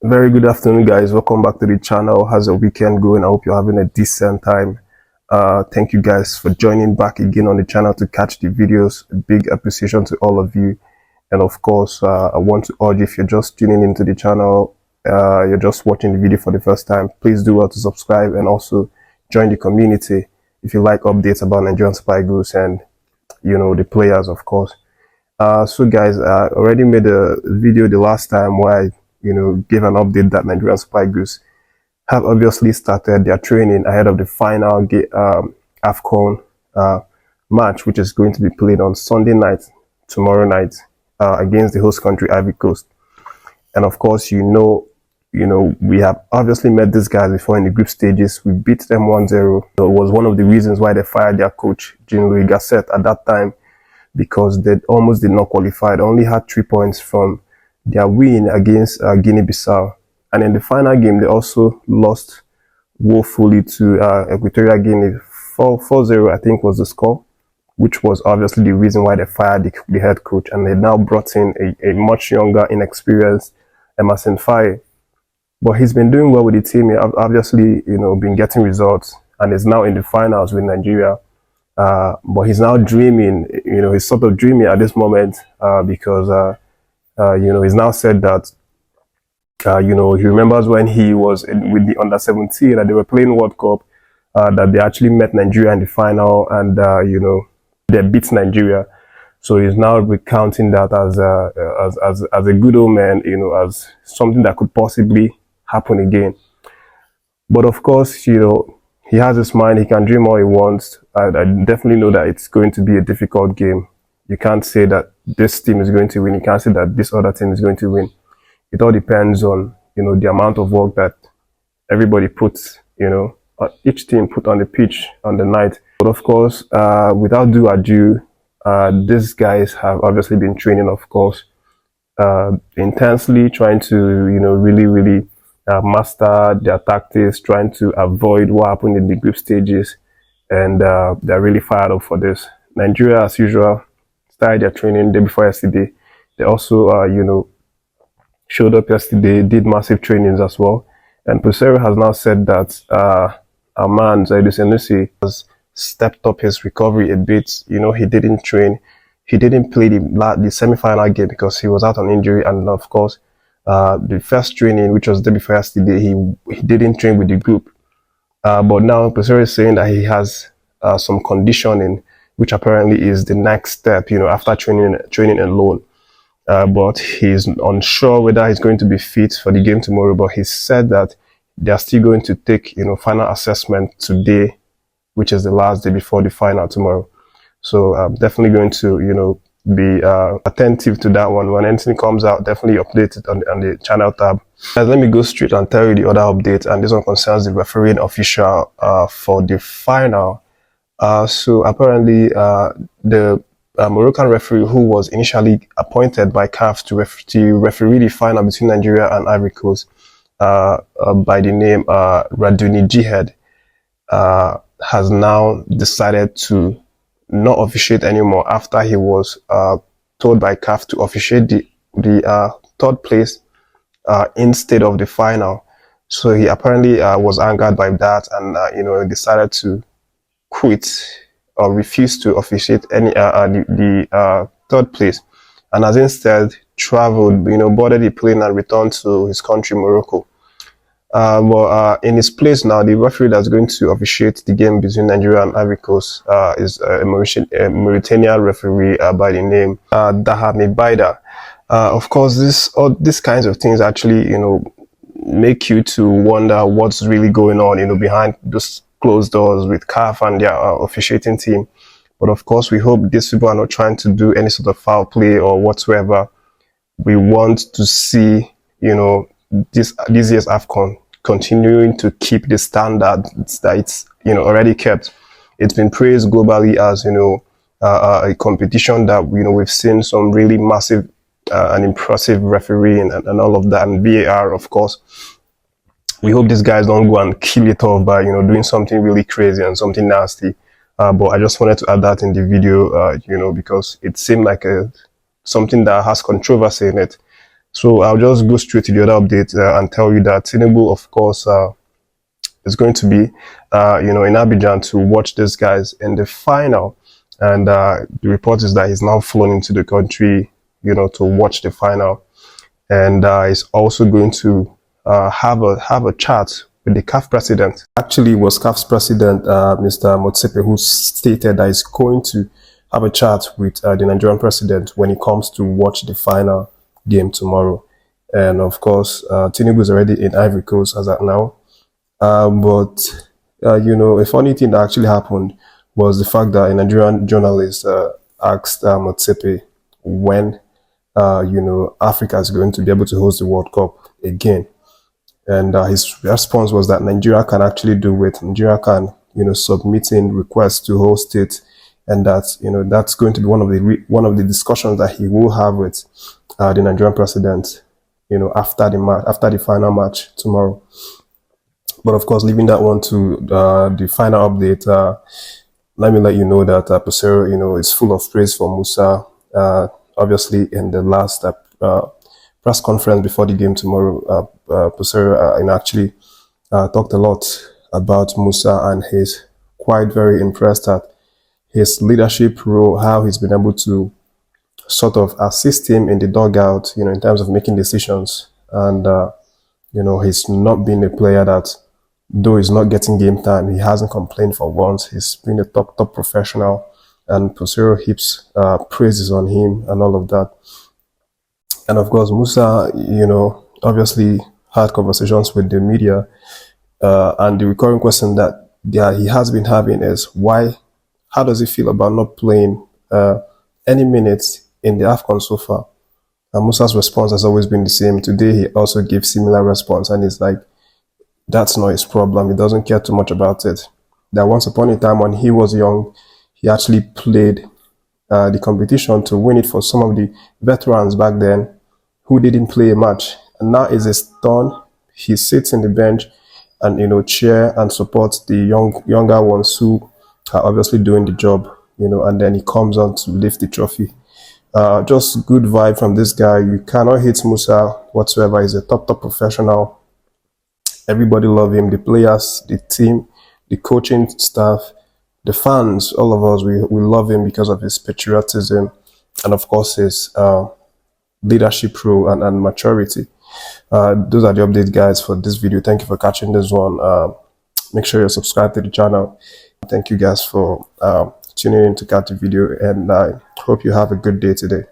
Very good afternoon, guys. Welcome back to the channel. How's your weekend going? I hope you're having a decent time. Thank you guys for joining back again on the channel to catch the videos. A big appreciation to all of you. And of course, I want to urge, if you're just tuning into the channel, you're just watching the video for the first time, please do well to subscribe and also join the community if you like updates about Nigerian Super Eagles and, the players, of course. So guys, I already made a video the last time where I gave an update that Nigerian Super Eagles have obviously started their training ahead of the final Afcon match, which is going to be played on Sunday night, tomorrow night, against the host country, Ivory Coast. And of course, we have obviously met these guys before in the group stages. We beat them 1-0. It was one of the reasons why they fired their coach, Jean-Louis Gasset, at that time, because they almost did not qualify. They only had 3 points from their win against Guinea-Bissau. And in the final game, they also lost woefully to Equatorial Guinea. 4-0, I think, was the score, which was obviously the reason why they fired the head coach. And they now brought in a much younger, inexperienced Emerson Faye. But he's been doing well with the team. He obviously, been getting results and is now in the finals with Nigeria. But he's now dreaming, he's sort of dreaming at this moment because, he's now said that, he remembers when he was with the under-17 and they were playing World Cup, that they actually met Nigeria in the final and, they beat Nigeria. So he's now recounting that as a good old man, as something that could possibly happen again. But of course, he has his mind, he can dream all he wants. I definitely know that it's going to be a difficult game. You can't say that this team is going to win. You can't say that this other team is going to win. It all depends on, the amount of work that everybody puts, each team put on the pitch on the night. But of course, without due ado, these guys have obviously been training, of course, intensely, trying to, really master their tactics, trying to avoid what happened in the group stages. And they're really fired up for this. Nigeria, as usual, started their training day before yesterday. They also, showed up yesterday, did massive trainings as well. And Peseiro has now said that our man, Zaidu, has stepped up his recovery a bit. He didn't train. He didn't play the semi-final game because he was out on injury. And of course, the first training, which was the day before yesterday, he didn't train with the group. But now Peseiro is saying that he has some conditioning, which apparently is the next step, after training alone. But he's unsure whether he's going to be fit for the game tomorrow. But he said that they are still going to take, final assessment today, which is the last day before the final tomorrow. So I'm definitely going to, be attentive to that one. When anything comes out, definitely update it on the channel tab. Guys, let me go straight and tell you the other update, and this one concerns the refereeing official for the final. So apparently the Moroccan referee who was initially appointed by CAF to referee the final between Nigeria and Ivory Coast by the name Raduni Jihad has now decided to not officiate anymore after he was told by CAF to officiate the third place instead of the final. So he apparently was angered by that and decided to quit or refuse to officiate any the third place, and has instead traveled, boarded the plane and returned to his country, Morocco. But in his place now, the referee that's going to officiate the game between Nigeria and Ivory Coast is a Mauritanian referee by the name Dahami Baida. Of course, these kinds of things actually, make you to wonder what's really going on, behind those closed doors with CAF and their officiating team. But of course, we hope these people are not trying to do any sort of foul play or whatsoever. We want to see, this year's Afcon continuing to keep the standard that it's already kept. It's been praised globally as a competition that we've seen some really massive and impressive refereeing and all of that, and VAR, of course. We hope these guys don't go and kill it off by doing something really crazy and something nasty. But I just wanted to add that in the video, because it seemed like something that has controversy in it. So I'll just go straight to the other update and tell you that Tinubu, of course, is going to be, in Abidjan to watch these guys in the final. And the report is that he's now flown into the country, to watch the final. And he's also going to have a chat with the CAF president. Actually, it was CAF's president, Mr. Motsepe, who stated that he's going to have a chat with the Nigerian president when he comes to watch the final game tomorrow. And of course, Tinubu is already in Ivory Coast as at now. But a funny thing that actually happened was the fact that a Nigerian journalist asked Motsepe when, Africa is going to be able to host the World Cup again. And his response was that Nigeria can actually do it. Nigeria can, submit in requests to host it. And that, that's going to be one of the discussions that he will have with the Nigerian president, after the final match tomorrow. But of course, leaving that one to the final update, let me let you know that Peseiro, is full of praise for Musa. Obviously, in the last press conference before the game tomorrow, Peseiro actually talked a lot about Musa, and he's quite very impressed at his leadership role, how he's been able to sort of assist him in the dugout, in terms of making decisions. And, he's not been a player that, though he's not getting game time, he hasn't complained for once. He's been a top professional, and Peseiro heaps praises on him and all of that. And of course, Musa, obviously had conversations with the media, and the recurring question that he has been having is how does he feel about not playing any minutes in the Afcon so far? And Musa's response has always been the same. Today, he also gave similar response, and it's like, that's not his problem. He doesn't care too much about it. That once upon a time when he was young, he actually played the competition to win it for some of the veterans back then who didn't play a match. And now it's his turn. He sits in the bench and, cheer and support the younger ones who are obviously doing the job, and then he comes on to lift the trophy. Just good vibe from this guy. You cannot hate Musa whatsoever. He's a top professional. Everybody love him, the players, the team, the coaching staff, the fans, all of us, we love him because of his patriotism and, of course, his leadership role and maturity. Those are the updates, guys, for this video. Thank you for catching this one. Make sure you're subscribed to the channel. Thank you guys for tuning in to catch the video, and I hope you have a good day today.